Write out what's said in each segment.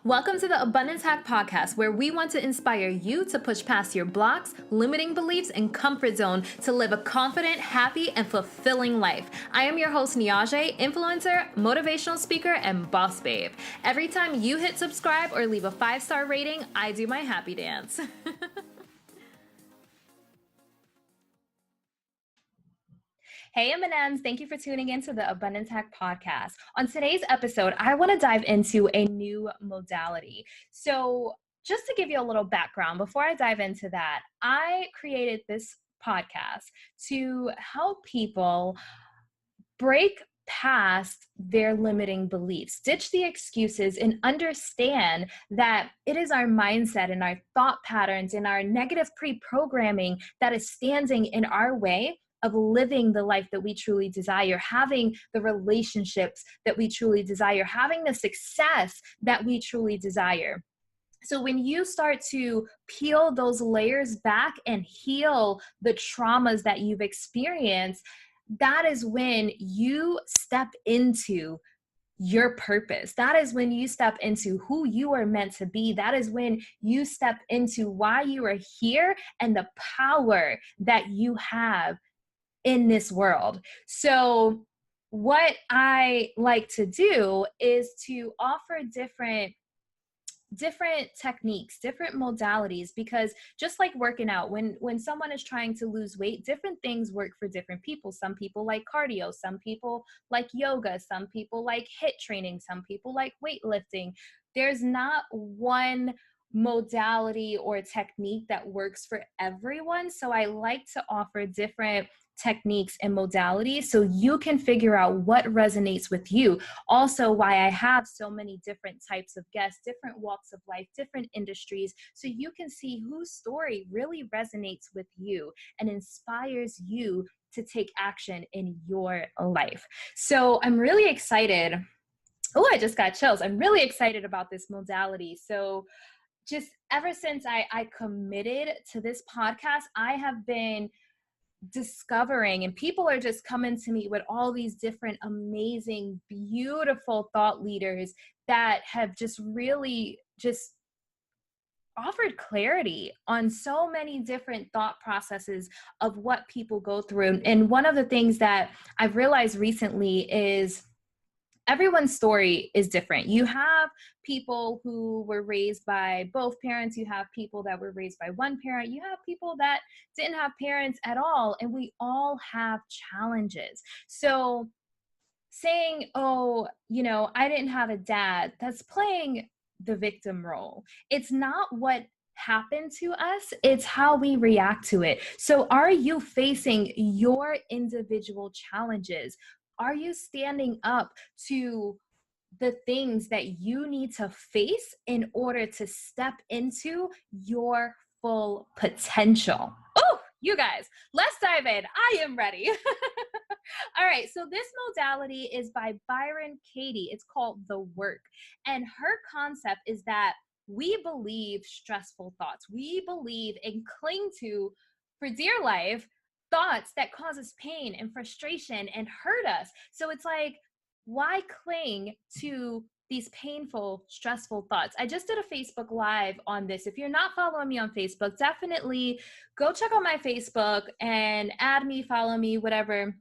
Welcome to the Abundance Hack Podcast, where we want to inspire you to push past your blocks, limiting beliefs, and comfort zone to live a confident, happy, and fulfilling life. I am your host, Niajae, influencer, motivational speaker, and boss babe. Every time you hit subscribe or leave a 5-star rating, I do my happy dance. Hey M&Ms, thank you for tuning in to the Abundance Hack Podcast. On today's episode, I want to dive into a new modality. So just to give you a little background, before I dive into that, I created this podcast to help people break past their limiting beliefs, ditch the excuses, and understand that it is our mindset and our thought patterns and our negative pre-programming that is standing in our way of living the life that we truly desire, having the relationships that we truly desire, having the success that we truly desire. So when you start to peel those layers back and heal the traumas that you've experienced, that is when you step into your purpose. That is when you step into who you are meant to be. That is when you step into why you are here and the power that you have in this world. So what I like to do is to offer different techniques, different modalities, because just like working out, when someone is trying to lose weight, different things work for different people. Some people like cardio, some people like yoga, some people like HIIT training, some people like weightlifting. There's not one modality or technique that works for everyone. So I like to offer different techniques and modalities so you can figure out what resonates with you. Also, why I have so many different types of guests, different walks of life, different industries, so you can see whose story really resonates with you and inspires you to take action in your life. So I'm really excited. Oh, I just got chills. I'm really excited about this modality. So just ever since I committed to this podcast, I have been discovering, and people are just coming to me with all these different amazing, beautiful thought leaders that have just really just offered clarity on so many different thought processes of what people go through. And one of the things that I've realized recently is everyone's story is different. You have people who were raised by both parents. You have people that were raised by one parent. You have people that didn't have parents at all. And we all have challenges. So saying, oh, I didn't have a dad, that's playing the victim role. It's not what happened to us, it's how we react to it. So are you facing your individual challenges? Are you standing up to the things that you need to face in order to step into your full potential? Oh, you guys, let's dive in. I am ready. All right, so this modality is by Byron Katie. It's called The Work. And her concept is that we believe stressful thoughts. We believe and cling to, for dear life, thoughts that cause us pain and frustration and hurt us. So it's like, why cling to these painful, stressful thoughts? I just did a Facebook Live on this. If you're not following me on Facebook, definitely go check out my Facebook and add me, follow me, whatever,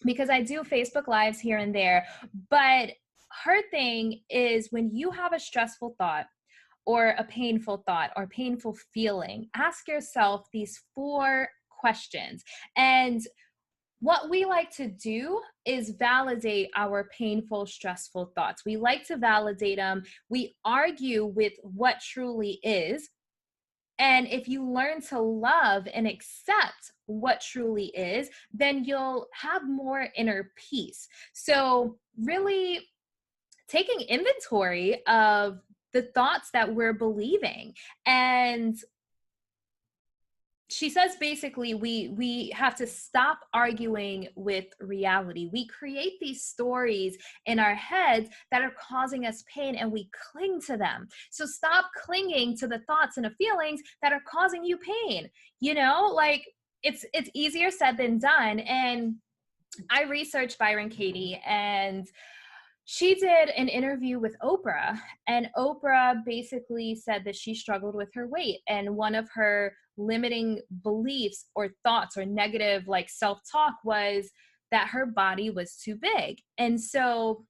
because I do Facebook Lives here and there. But her thing is, when you have a stressful thought or a painful thought or painful feeling, ask yourself these 4 questions. And what we like to do is validate our painful, stressful thoughts. We like to validate them. We argue with what truly is. And if you learn to love and accept what truly is, then you'll have more inner peace. So really taking inventory of the thoughts that we're believing. And she says basically we have to stop arguing with reality. We create these stories in our heads that are causing us pain, and we cling to them. So stop clinging to the thoughts and the feelings that are causing you pain. Like it's easier said than done. And I researched Byron Katie, and she did an interview with Oprah, and Oprah basically said that she struggled with her weight. And one of her limiting beliefs or thoughts or negative like self-talk was that her body was too big. And so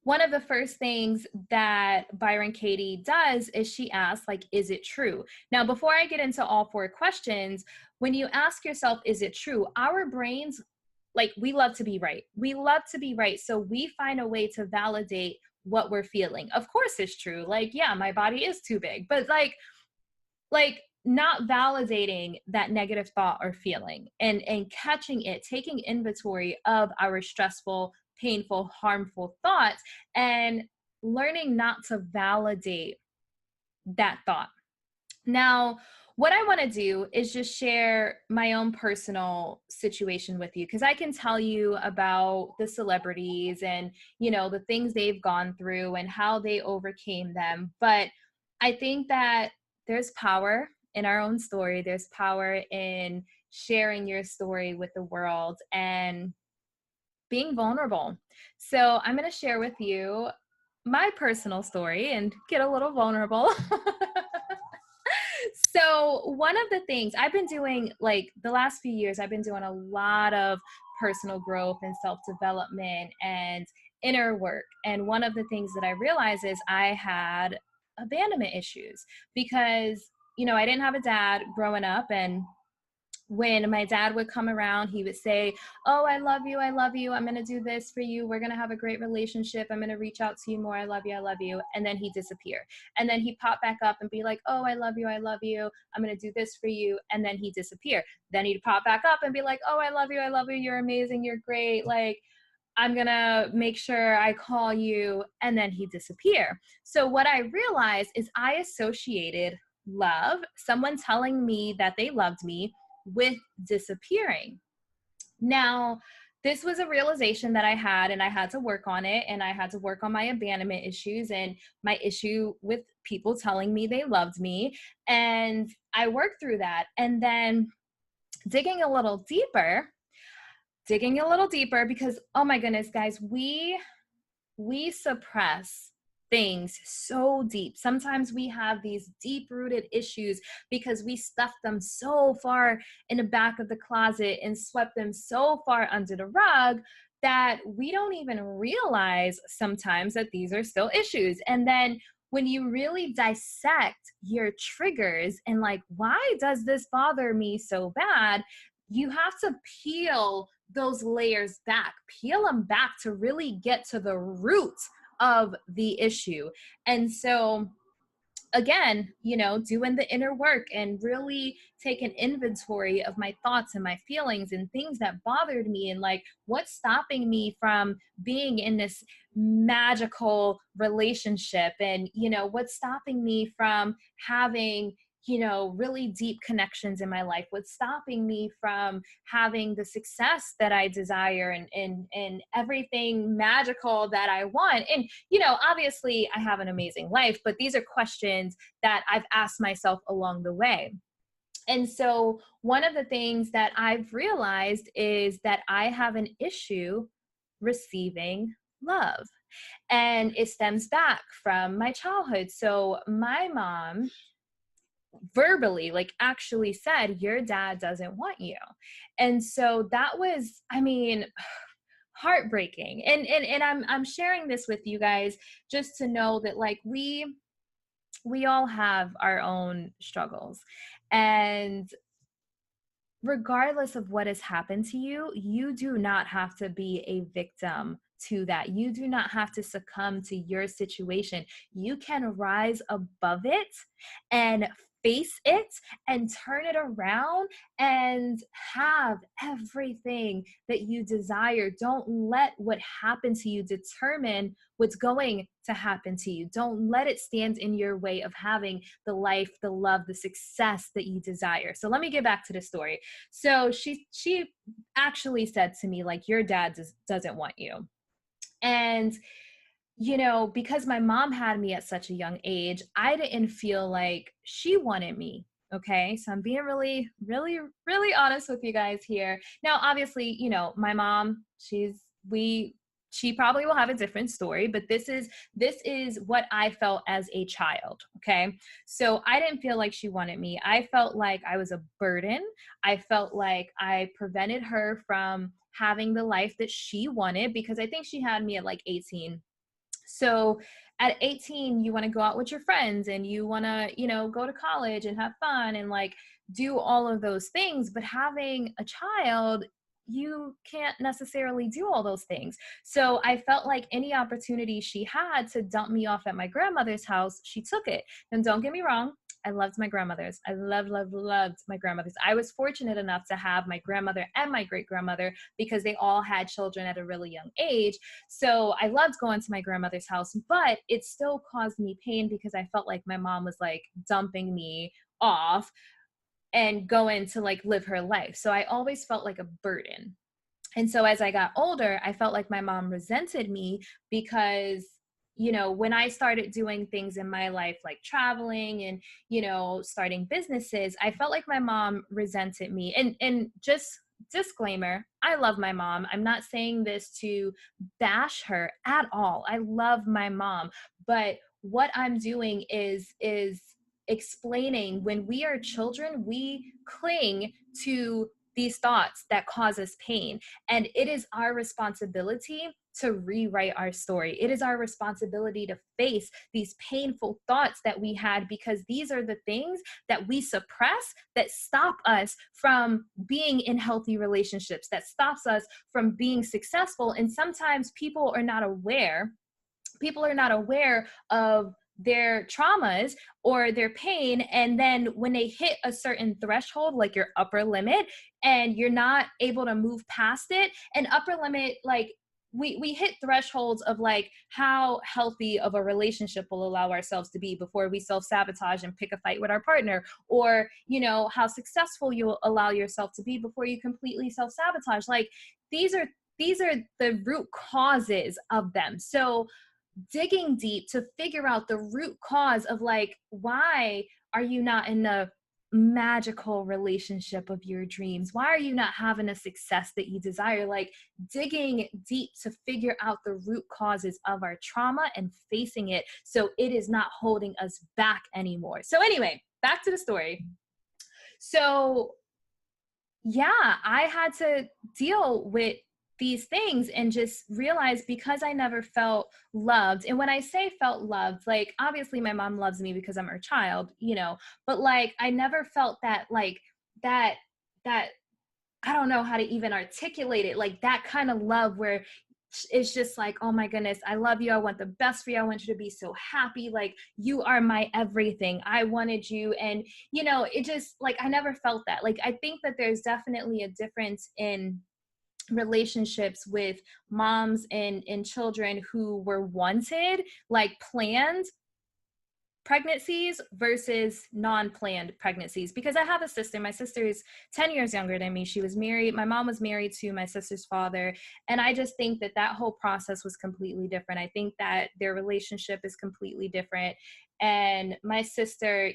one of the first things that Byron Katie does is she asks, like, is it true? Now, before I get into all four questions, when you ask yourself, is it true? Our brains, like, we love to be right. We love to be right. So we find a way to validate what we're feeling. Of course it's true. Like, yeah, my body is too big, but like not validating that negative thought or feeling and catching it, taking inventory of our stressful, painful, harmful thoughts, and learning not to validate that thought. Now, what I want to do is just share my own personal situation with you, because I can tell you about the celebrities and, you know, the things they've gone through and how they overcame them. But I think that there's power in our own story. There's power in sharing your story with the world and being vulnerable. So I'm going to share with you my personal story and get a little vulnerable. So one of the things I've been doing, like the last few years, I've been doing a lot of personal growth and self-development and inner work. And one of the things that I realized is I had abandonment issues because, you know, I didn't have a dad growing up, and when my dad would come around, he would say, oh, I love you. I love you. I'm going to do this for you. We're going to have a great relationship. I'm going to reach out to you more. I love you. I love you. And then he'd disappear. And then he'd pop back up and be like, oh, I love you. I love you. I'm going to do this for you. And then he'd disappear. Then he'd pop back up and be like, oh, I love you. I love you. You're amazing. You're great. Like, I'm going to make sure I call you. And then he'd disappear. So what I realized is I associated love, someone telling me that they loved me, with disappearing. Now, this was a realization that I had, and I had to work on it, and I had to work on my abandonment issues and my issue with people telling me they loved me. And I worked through that. And then digging a little deeper, because, oh my goodness, guys, we suppress things so deep. Sometimes we have these deep-rooted issues because we stuffed them so far in the back of the closet and swept them so far under the rug that we don't even realize sometimes that these are still issues. And then when you really dissect your triggers and like, why does this bother me so bad? You have to peel those layers back, peel them back to really get to the root of the issue. And so again, you know, doing the inner work and really take an inventory of my thoughts and my feelings and things that bothered me, and like what's stopping me from being in this magical relationship, and you know, what's stopping me from having, you know, really deep connections in my life, what's stopping me from having the success that I desire and everything magical that I want. And, you know, obviously I have an amazing life, but these are questions that I've asked myself along the way. And so one of the things that I've realized is that I have an issue receiving love. And it stems back from my childhood. So my mom verbally, like, actually said, your dad doesn't want you. And so that was, I mean, heartbreaking. And I'm sharing this with you guys just to know that like we all have our own struggles, and regardless of what has happened to you, you do not have to be a victim to that. You do not have to succumb to your situation. You can rise above it and face it and turn it around and have everything that you desire. Don't let what happened to you determine what's going to happen to you. Don't let it stand in your way of having the life, the love, the success that you desire. So let me get back to the story. So she actually said to me, like, your dad doesn't want you. And, you know, because my mom had me at such a young age, I didn't feel like she wanted me. Okay. So I'm being really, really, really honest with you guys here. Now, obviously, you know, my mom, she probably will have a different story, but this is what I felt as a child. Okay. So I didn't feel like she wanted me. I felt like I was a burden. I felt like I prevented her from having the life that she wanted, because I think she had me at like 18. So at 18, you want to go out with your friends and you want to, go to college and have fun and like do all of those things. But having a child, you can't necessarily do all those things. So I felt like any opportunity she had to dump me off at my grandmother's house, she took it. And don't get me wrong, I loved my grandmothers. I loved my grandmothers. I was fortunate enough to have my grandmother and my great grandmother because they all had children at a really young age. So I loved going to my grandmother's house, but it still caused me pain because I felt like my mom was like dumping me off and going to like live her life. So I always felt like a burden. And so as I got older, I felt like my mom resented me because, when I started doing things in my life, like traveling and, starting businesses, I felt like my mom resented me. And just disclaimer, I love my mom. I'm not saying this to bash her at all. I love my mom. But what I'm doing is explaining, when we are children, we cling to these thoughts that cause us pain. And it is our responsibility to rewrite our story. It is our responsibility to face these painful thoughts that we had, because these are the things that we suppress that stop us from being in healthy relationships, that stops us from being successful. And sometimes people are not aware of their traumas or their pain. And then when they hit a certain threshold, like your upper limit, and you're not able to move past it, and upper limit, like we hit thresholds of like how healthy of a relationship will allow ourselves to be before we self-sabotage and pick a fight with our partner, or, how successful you'll allow yourself to be before you completely self-sabotage. Like these are the root causes of them. So digging deep to figure out the root cause of like, why are you not in the magical relationship of your dreams? Why are you not having a success that you desire? Like digging deep to figure out the root causes of our trauma and facing it so it is not holding us back anymore. So anyway, back to the story. So yeah, I had to deal with these things and just realize, because I never felt loved. And when I say felt loved, like obviously my mom loves me because I'm her child, but like I never felt that, like that I don't know how to even articulate it, like that kind of love where it's just like, oh my goodness, I love you. I want the best for you. I want you to be so happy. Like you are my everything. I wanted you. And, it just like, I never felt that. Like, I think that there's definitely a difference in relationships with moms and children who were wanted, like planned pregnancies versus non-planned pregnancies. Because I have a sister. My sister is 10 years younger than me. She was married. My mom was married to my sister's father. And I just think that that whole process was completely different. I think that their relationship is completely different. And my sister,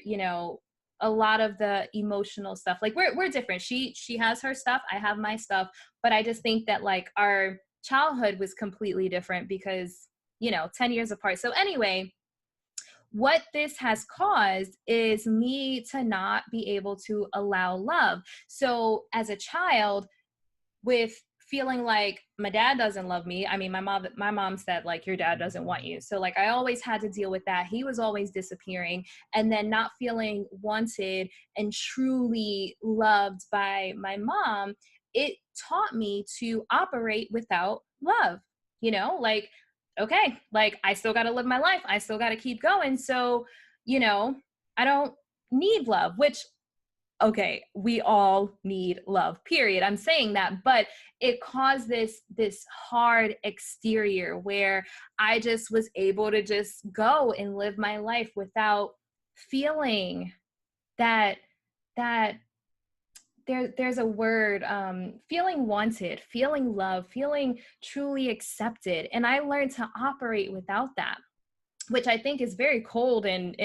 a lot of the emotional stuff, like we're different. She has her stuff. I have my stuff. But I just think that like our childhood was completely different because, 10 years apart. So anyway, what this has caused is me to not be able to allow love. So as a child, with feeling like my dad doesn't love me. I mean, my mom said like, your dad doesn't want you. So like, I always had to deal with that. He was always disappearing, and then not feeling wanted and truly loved by my mom. It taught me to operate without love, like, okay, like I still got to live my life. I still got to keep going. So, I don't need love, which, okay, we all need love, period. I'm saying that, but it caused this hard exterior where I just was able to just go and live my life without feeling that there's a word, feeling wanted, feeling loved, feeling truly accepted. And I learned to operate without that, which I think is very cold and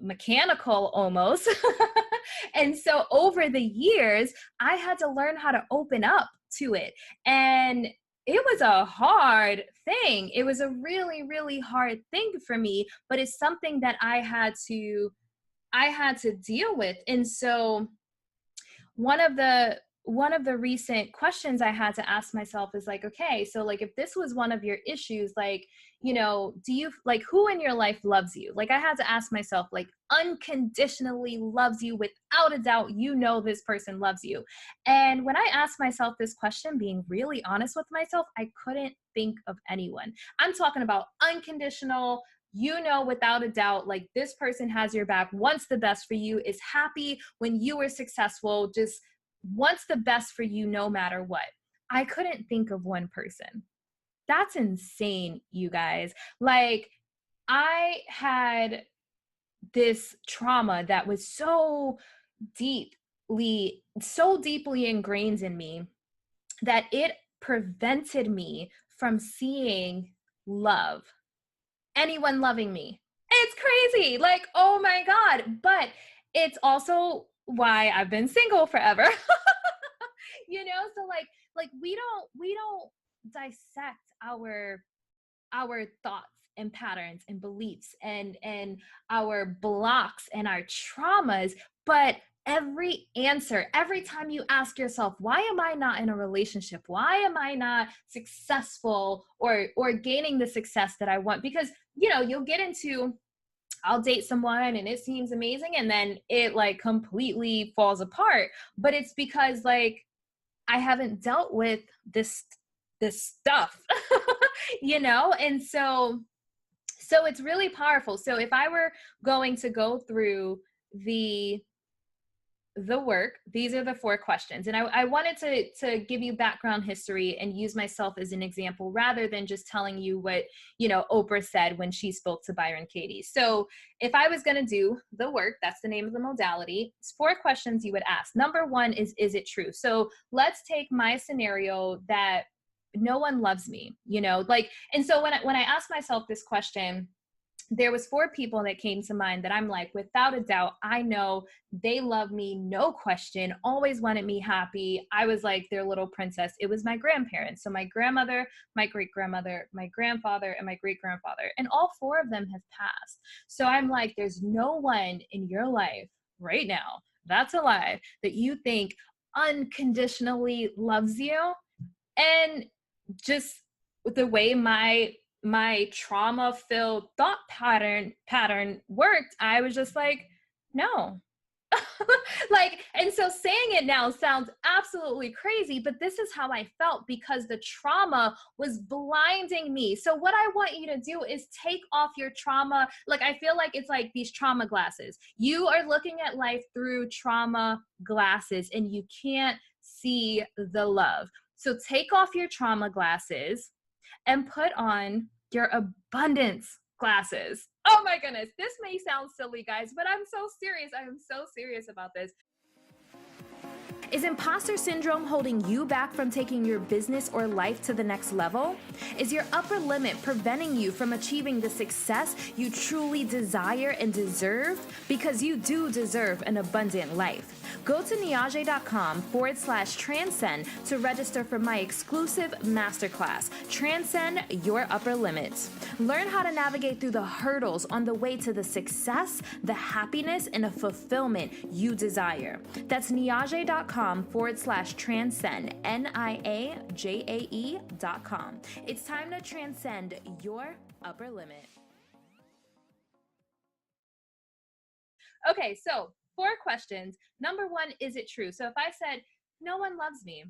mechanical almost. And so over the years, I had to learn how to open up to it. And it was a hard thing. It was a really, really hard thing for me, but it's something that I had to deal with. And so one of the recent questions I had to ask myself is like, okay, so like if this was one of your issues, like, do you like, who in your life loves you? Like I had to ask myself, like, unconditionally loves you without a doubt, this person loves you. And when I asked myself this question, being really honest with myself, I couldn't think of anyone. I'm talking about unconditional, without a doubt, like this person has your back, wants the best for you, is happy when you are successful, just wants the best for you no matter what. I couldn't think of one person. That's insane, you guys. Like, I had this trauma that was so deeply ingrained in me that it prevented me from seeing love, anyone loving me. It's crazy. Like, oh my God. But it's also why I've been single forever. So like we don't dissect our thoughts and patterns and beliefs and our blocks and our traumas, but every time you ask yourself, why am I not in a relationship? Why am I not successful or gaining the success that I want? Because you'll get into, I'll date someone and it seems amazing, and then it like completely falls apart. But it's because like I haven't dealt with this stuff, and so it's really powerful. So if I were going to go through the work, these are the 4 questions. And I wanted to give you background history and use myself as an example rather than just telling you what, Oprah said when she spoke to Byron Katie. So if I was going to do the work, that's the name of the modality, it's 4 questions you would ask. Number 1 is it true? So let's take my scenario that no one loves me, and so when I asked myself this question, there was 4 people that came to mind that I'm like, without a doubt, I know they love me, no question, always wanted me happy. I was like their little princess. It was my grandparents. So my grandmother, my great-grandmother, my grandfather, and my great-grandfather. And all 4 of them have passed. So I'm like, there's no one in your life right now that's alive that you think unconditionally loves you. And just the way my trauma-filled thought pattern worked, I was just like, no. Like, and so saying it now sounds absolutely crazy, but this is how I felt because the trauma was blinding me. So what I want you to do is take off your trauma. Like, I feel like it's like these trauma glasses. You are looking at life through trauma glasses and you can't see the love. So take off your trauma glasses and put on your abundance glasses. Oh my goodness, this may sound silly, guys, but I'm so serious. I am so serious about this. Is imposter syndrome holding you back from taking your business or life to the next level? Is your upper limit preventing you from achieving the success you truly desire and deserve? Because you do deserve an abundant life. Go to Niajae.com/transcend to register for my exclusive masterclass, Transcend Your Upper Limits. Learn how to navigate through the hurdles on the way to the success, the happiness, and the fulfillment you desire. That's Niajae.com/transcend, Niajae.com. It's time to transcend your upper limit. Okay, so 4 questions. Number 1, is it true? So if I said, no one loves me,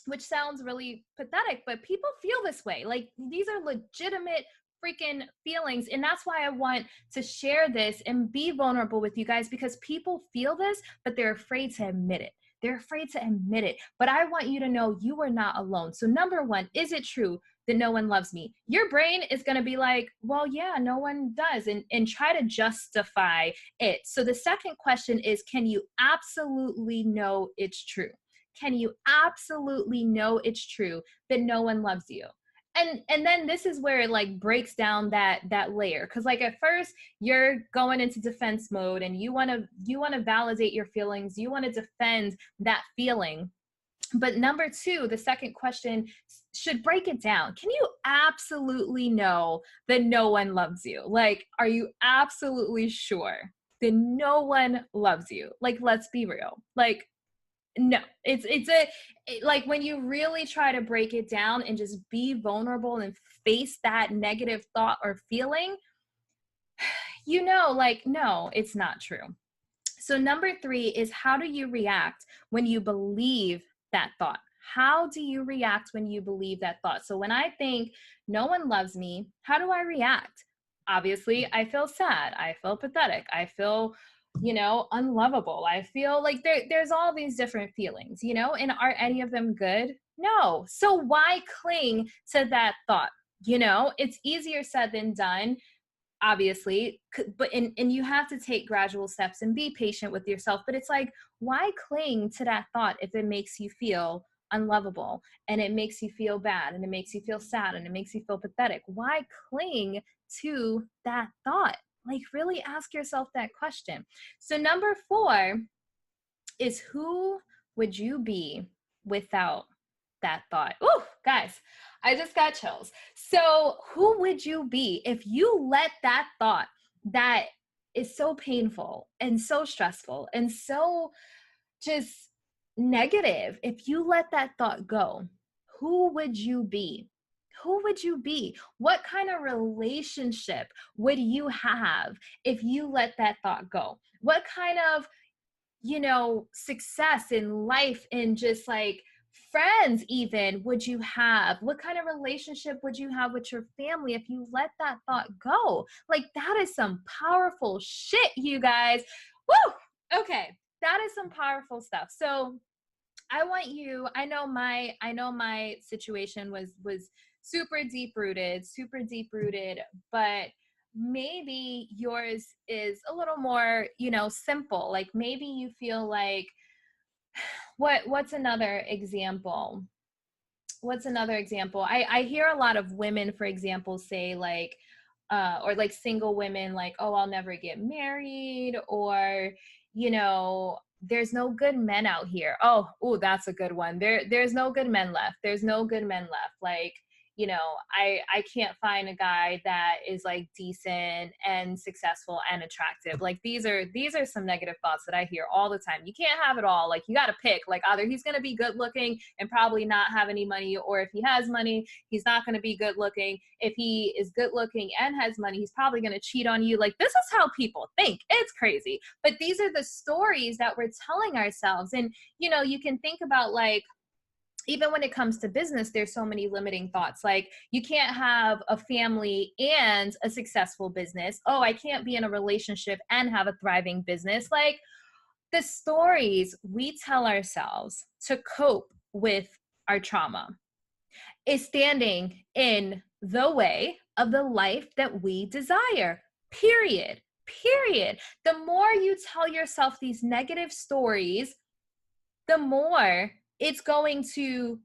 which sounds really pathetic, but people feel this way. Like, these are legitimate freaking feelings. And that's why I want to share this and be vulnerable with you guys, because people feel this, but they're afraid to admit it. They're afraid to admit it. But I want you to know you are not alone. So number 1, is it true that no one loves me? Your brain is going to be like, well, yeah, no one does, and try to justify it. So the second question is, can you absolutely know it's true? Can you absolutely know it's true that no one loves you? And then this is where it like breaks down that layer, because like at first you're going into defense mode and you want to validate your feelings, you want to defend that feeling. But number two, the second question should break it down. Can you absolutely know that no one loves you? Like, are you absolutely sure that no one loves you? Like, let's be real. Like, no, like when you really try to break it down and just be vulnerable and face that negative thought or feeling, like, no, it's not true. So number three is, how do you react when you believe that thought? How do you react when you believe that thought? So when I think no one loves me, how do I react? Obviously, I feel sad. I feel pathetic. I feel, unlovable. I feel like there's all these different feelings, and are any of them good? No. So why cling to that thought? It's easier said than done, obviously, and you have to take gradual steps and be patient with yourself. But it's like, why cling to that thought if it makes you feel unlovable, and it makes you feel bad, and it makes you feel sad, and it makes you feel pathetic? Why cling to that thought? Like, really ask yourself that question. So number four is, who would you be without that thought? Oh, guys, I just got chills. So who would you be if you let that thought that is so painful and so stressful and so just negative, if you let that thought go, who would you be? Who would you be? What kind of relationship would you have if you let that thought go? What kind of success in life, and just like friends even, would you have? What kind of relationship would you have with your family if you let that thought go? Like, that is some powerful shit, you guys. Woo! Okay, that is some powerful stuff. So I know my situation was super deep rooted, but maybe yours is a little more, simple. Like, maybe you feel like, what's another example? I hear a lot of women, for example, say like, or like single women, like, oh, I'll never get married, or, there's no good men out here. Oh, that's a good one. There's no good men left. There's no good men left. Like, I can't find a guy that is like decent and successful and attractive. Like, these are some negative thoughts that I hear all the time. You can't have it all. Like, you got to pick. Like, either he's going to be good looking and probably not have any money, or if he has money, he's not going to be good looking. If he is good looking and has money, he's probably going to cheat on you. Like, this is how people think. It's crazy. But these are the stories that we're telling ourselves. And, you can think about, like, even when it comes to business, there's so many limiting thoughts. Like, you can't have a family and a successful business. Oh, I can't be in a relationship and have a thriving business. Like, the stories we tell ourselves to cope with our trauma is standing in the way of the life that we desire. Period. The more you tell yourself these negative stories, the more it's going to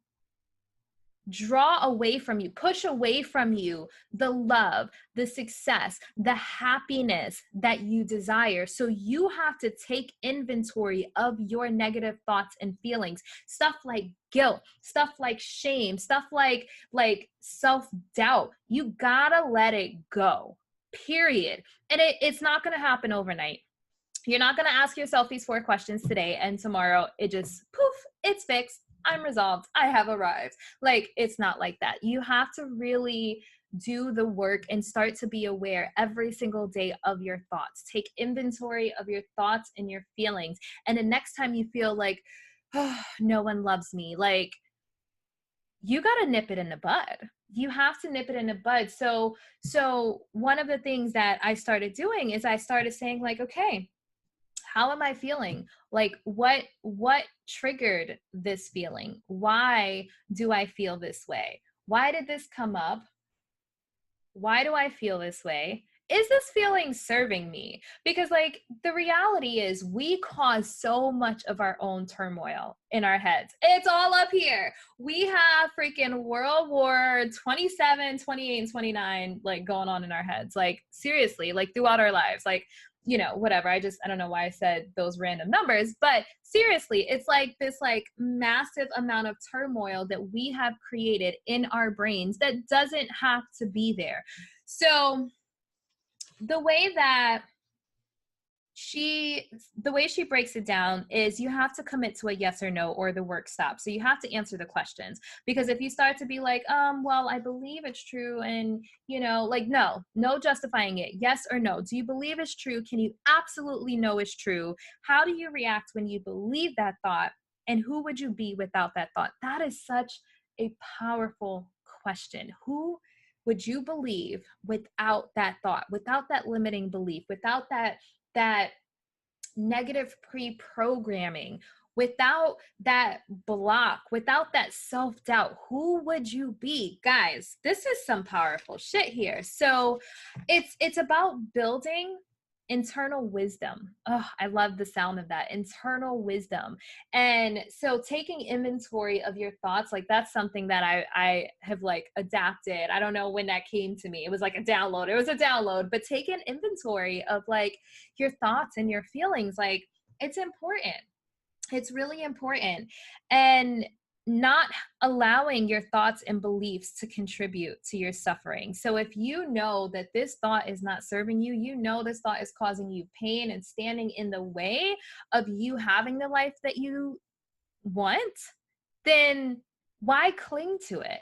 draw away from you, push away from you the love, the success, the happiness that you desire. So you have to take inventory of your negative thoughts and feelings. Stuff like guilt, stuff like shame, stuff like self-doubt. You gotta let it go, period. And it's not gonna happen overnight. You're not going to ask yourself these 4 questions today and tomorrow it just poof, it's fixed. I'm resolved. I have arrived. Like, it's not like that. You have to really do the work and start to be aware every single day of your thoughts. Take inventory of your thoughts and your feelings. And the next time you feel like, oh, no one loves me, like, you got to nip it in the bud. You have to nip it in the bud. So one of the things that I started doing is I started saying, like, okay, how am I feeling? Like, what triggered this feeling? Why do I feel this way? Why did this come up? Why do I feel this way? is this feeling serving me? Because like the reality is we cause so much of our own turmoil in our heads. It's all up here. We have freaking World War 27, 28, and 29 like going on in our heads. Like seriously, like throughout our lives. Like, you know, whatever. I don't know why I said those random numbers, but seriously, it's like this like massive amount of turmoil that we have created in our brains that doesn't have to be there. So the way she breaks it down is you have to commit to a yes or no or the work stops. So you have to answer the questions, because if you start to be like, well, I believe it's true, and you know, like no justifying it, yes or no. Do you believe it's true? Can you absolutely know it's true? How do you react when you believe that thought? And who would you be without that thought? That is such a powerful question. Who would you believe without that thought, without that limiting belief, without that negative pre-programming, without that block, without that self-doubt? Who would you be? Guys, this is some powerful shit here. So it's about building internal wisdom. Oh, I love the sound of that. Internal wisdom. And so taking inventory of your thoughts, like that's something that I have like adapted. I don't know when that came to me. It was like a download. It was a download, but taking inventory of like your thoughts and your feelings, like it's important. It's really important. And not allowing your thoughts and beliefs to contribute to your suffering. So if you know that this thought is not serving you, you know this thought is causing you pain and standing in the way of you having the life that you want, then why cling to it?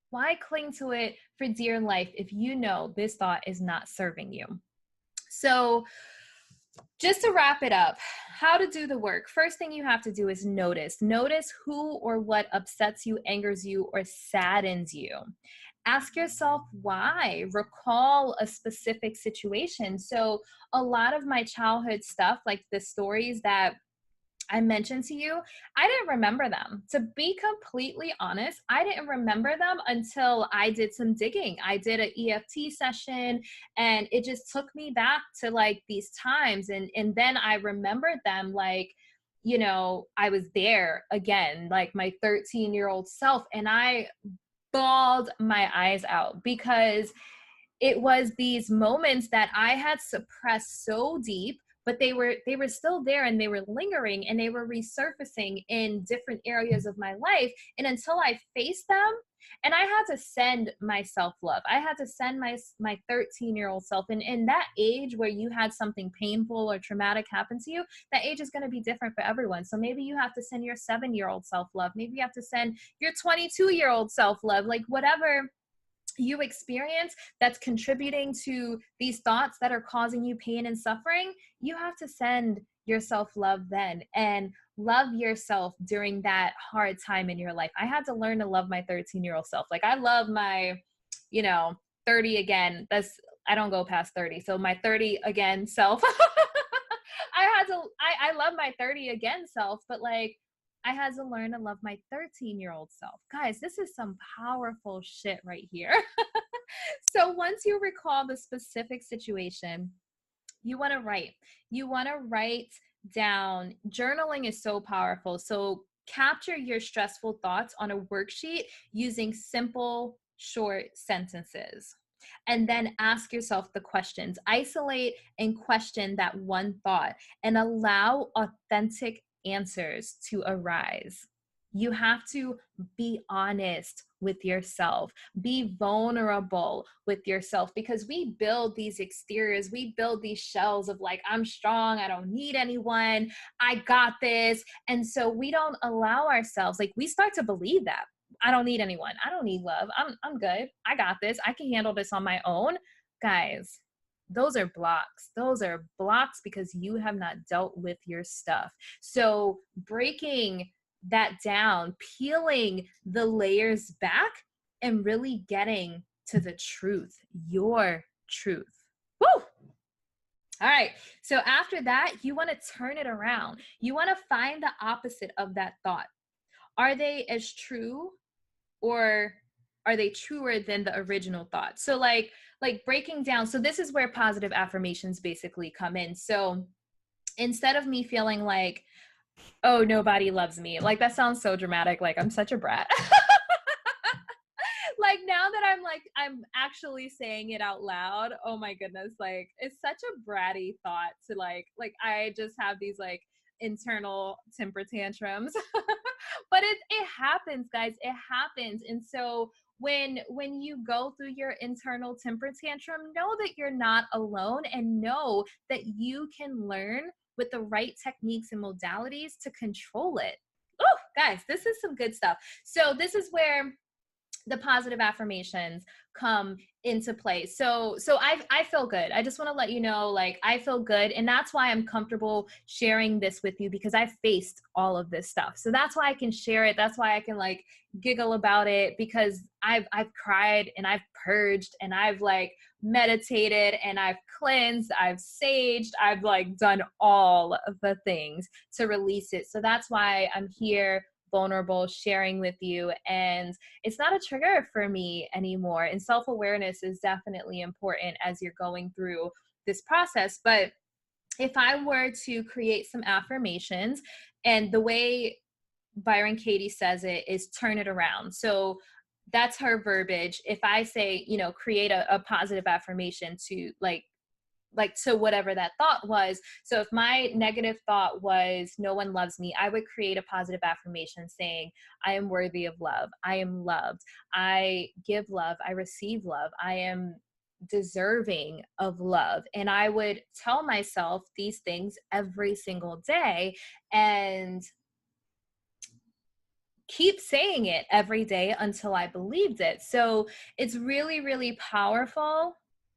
Why cling to it for dear life if you know this thought is not serving you? So just to wrap it up, how to do the work. First thing you have to do is notice who or what upsets you, angers you, or saddens you. Ask yourself why. Recall a specific situation. So a lot of my childhood stuff, like the stories that I mentioned to you, I didn't remember them. To be completely honest, I didn't remember them until I did some digging. I did an EFT session, and it just took me back to like these times. And then I remembered them like, you know, I was there again, like my 13-year-old self, and I bawled my eyes out because it was these moments that I had suppressed so deep, but they were still there, and they were lingering, and they were resurfacing in different areas of my life. And until I faced them, and I had to send myself love. I had to send my 13-year-old self. And in that age where you had something painful or traumatic happen to you, that age is going to be different for everyone. So maybe you have to send your 7-year-old self love. Maybe you have to send your 22-year-old self love, like whatever you experience that's contributing to these thoughts that are causing you pain and suffering, you have to send yourself love then, and love yourself during that hard time in your life. I had to learn to love my 13-year-old self. Like I love my, 30 again. I don't go past 30. So my 30 again self, I love my 30 again self, but like, I had to learn to love my 13-year-old self. Guys, this is some powerful shit right here. So once you recall the specific situation, you want to write. You want to write down. Journaling is so powerful. So capture your stressful thoughts on a worksheet using simple, short sentences. And then ask yourself the questions. Isolate and question that one thought and allow authentic answers to arise. You have to be honest with yourself, be vulnerable with yourself, because we build these exteriors, we build these shells of like, I'm strong, I don't need anyone, I got this. And so we don't allow ourselves, like we start to believe that I don't need anyone, I don't need love, I'm good, I got this, I can handle this on my own. Guys, those are blocks. Those are blocks because you have not dealt with your stuff. So breaking that down, peeling the layers back, and really getting to the truth, your truth. Woo! All right. So after that, you want to turn it around. You want to find the opposite of that thought. Are they as true, or are they truer than the original thought? So like, like breaking down. So this is where positive affirmations basically come in. So instead of me feeling like, oh, nobody loves me, like that sounds so dramatic, like I'm such a brat. Like now that I'm actually saying it out loud, oh my goodness, like it's such a bratty thought to like I just have these like internal temper tantrums. But it happens, guys, it happens. And so when you go through your internal temper tantrum, know that you're not alone, and know that you can learn with the right techniques and modalities to control it. Oh, guys, this is some good stuff. So this is where the positive affirmations come into play. So I feel good. I just want to let you know, like, I feel good. And that's why I'm comfortable sharing this with you, because I've faced all of this stuff. So that's why I can share it. That's why I can like giggle about it, because I've cried and I've purged and I've like meditated and I've cleansed, I've saged, I've like done all of the things to release it. So that's why I'm here, vulnerable, sharing with you. And it's not a trigger for me anymore. And self-awareness is definitely important as you're going through this process. But if I were to create some affirmations, and the way Byron Katie says it is turn it around. So that's her verbiage. If I say, you know, create a positive affirmation to like to whatever that thought was. So if my negative thought was no one loves me, I would create a positive affirmation saying, I am worthy of love. I am loved. I give love. I receive love. I am deserving of love. And I would tell myself these things every single day and keep saying it every day until I believed it. So it's really, really powerful,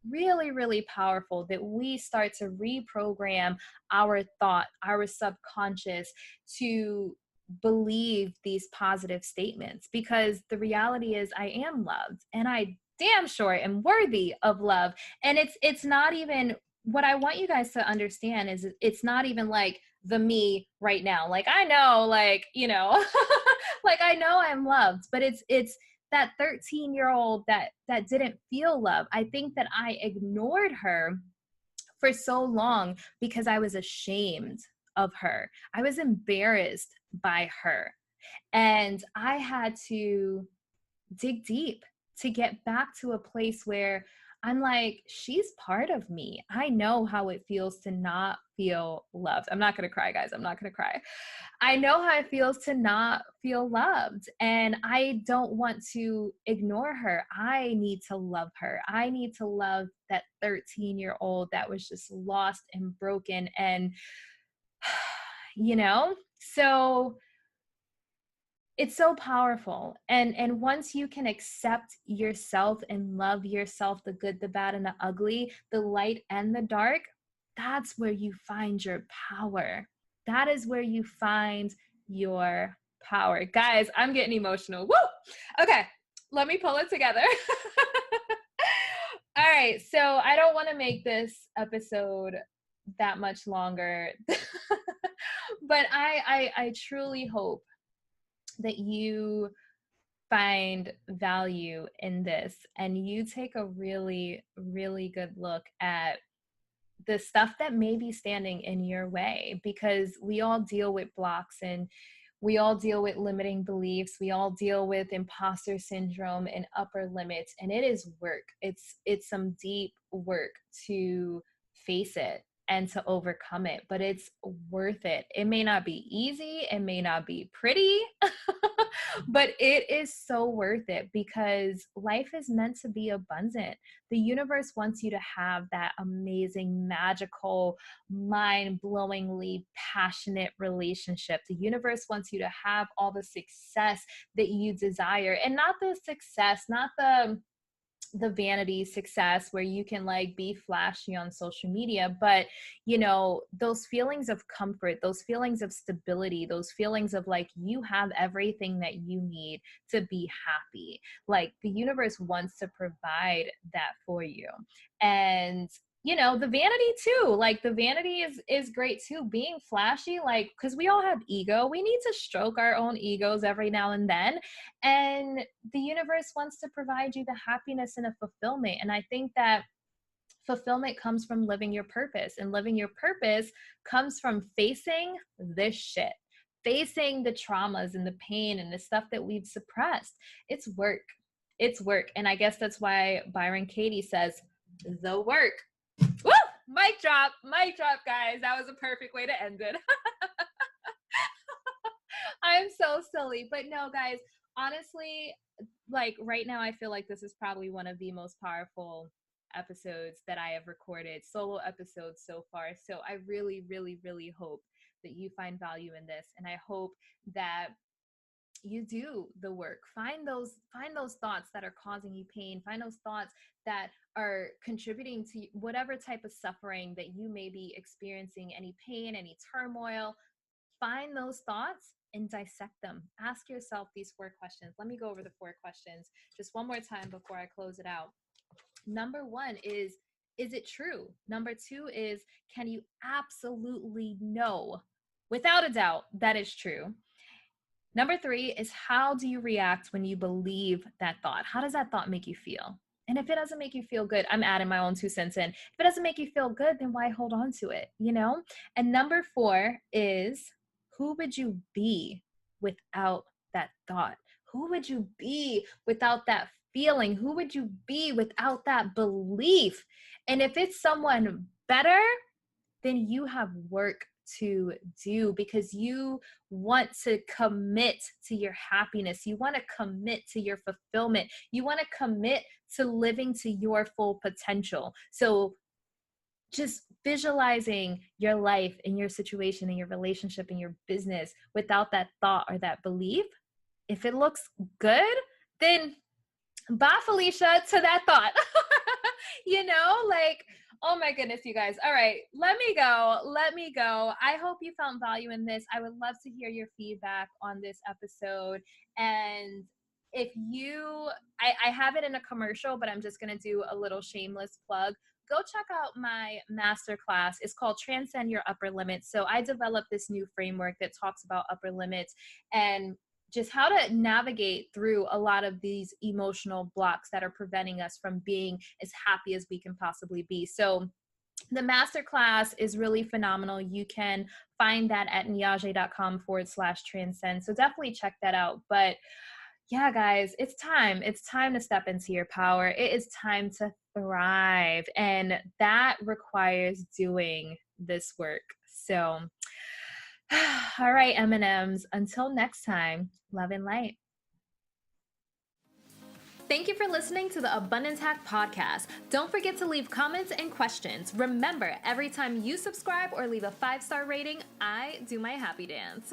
really, really powerful that we start to reprogram our thought, our subconscious, to believe these positive statements, because the reality is I am loved, and I damn sure am worthy of love. And it's not even, what I want you guys to understand is it's not even like the me right now. Like I know, like, you know, like I know I'm loved, but it's that 13-year-old that didn't feel love. I think that I ignored her for so long because I was ashamed of her. I was embarrassed by her. And I had to dig deep to get back to a place where I'm like, she's part of me. I know how it feels to not feel loved. I'm not going to cry, guys. I'm not going to cry. I know how it feels to not feel loved, and I don't want to ignore her. I need to love her. I need to love that 13-year-old that was just lost and broken. And, you know, so it's so powerful. And once you can accept yourself and love yourself, the good, the bad, and the ugly, the light and the dark, that's where you find your power. That is where you find your power. Guys, I'm getting emotional. Woo! Okay, let me pull it together. All right, so I don't want to make this episode that much longer, but I truly hope that you find value in this and you take a really, really good look at the stuff that may be standing in your way, because we all deal with blocks, and we all deal with limiting beliefs. We all deal with imposter syndrome and upper limits, and it is work. It's some deep work to face it and to overcome it, but it's worth it. It may not be easy, it may not be pretty, but it is so worth it, because life is meant to be abundant. The universe wants you to have that amazing, magical, mind-blowingly passionate relationship. The universe wants you to have all the success that you desire, and not the success, not the vanity success where you can like be flashy on social media, but you know, those feelings of comfort, those feelings of stability, those feelings of like you have everything that you need to be happy. Like the universe wants to provide that for you. And you know, the vanity too. Like the vanity is great too. Being flashy, like, because we all have ego. We need to stroke our own egos every now and then. And the universe wants to provide you the happiness and a fulfillment. And I think that fulfillment comes from living your purpose, and living your purpose comes from facing this shit, facing the traumas and the pain and the stuff that we've suppressed. It's work. It's work. And I guess that's why Byron Katie says the work. Woo! Mic drop, guys. That was a perfect way to end it. I'm so silly. But no, guys, honestly, like right now, I feel like this is probably one of the most powerful episodes that I have recorded, solo episodes so far. So I really, really, really hope that you find value in this. And I hope that you do the work. Find those thoughts that are causing you pain. Find those thoughts that are contributing to whatever type of suffering that you may be experiencing, any pain, any turmoil. Find those thoughts and dissect them. Ask yourself these 4 questions. Let me go over the 4 questions just one more time before I close it out. Number 1 is it true? Number 2 is, can you absolutely know without a doubt that is true? Number 3 is, how do you react when you believe that thought? How does that thought make you feel? And if it doesn't make you feel good, I'm adding my own 2 cents in. If it doesn't make you feel good, then why hold on to it, you know? And number 4 is, who would you be without that thought? Who would you be without that feeling? Who would you be without that belief? And if it's someone better, then you have work to do, because you want to commit to your happiness. You want to commit to your fulfillment. You want to commit to living to your full potential. So just visualizing your life and your situation and your relationship and your business without that thought or that belief, if it looks good, then bye, Felicia, to that thought. You know, like, oh my goodness, you guys. All right, let me go. I hope you found value in this. I would love to hear your feedback on this episode. And if you, I have it in a commercial, but I'm just going to do a little shameless plug. Go check out my masterclass. It's called Transcend Your Upper Limits. So I developed this new framework that talks about upper limits and just how to navigate through a lot of these emotional blocks that are preventing us from being as happy as we can possibly be. So the masterclass is really phenomenal. You can find that at niajae.com/transcend. So definitely check that out. But yeah, guys, it's time. It's time to step into your power. It is time to thrive. And that requires doing this work. So, all right, M&Ms, until next time, love and light. Thank you for listening to the Abundance Hack Podcast. Don't forget to leave comments and questions. Remember, every time you subscribe or leave a 5-star rating, I do my happy dance.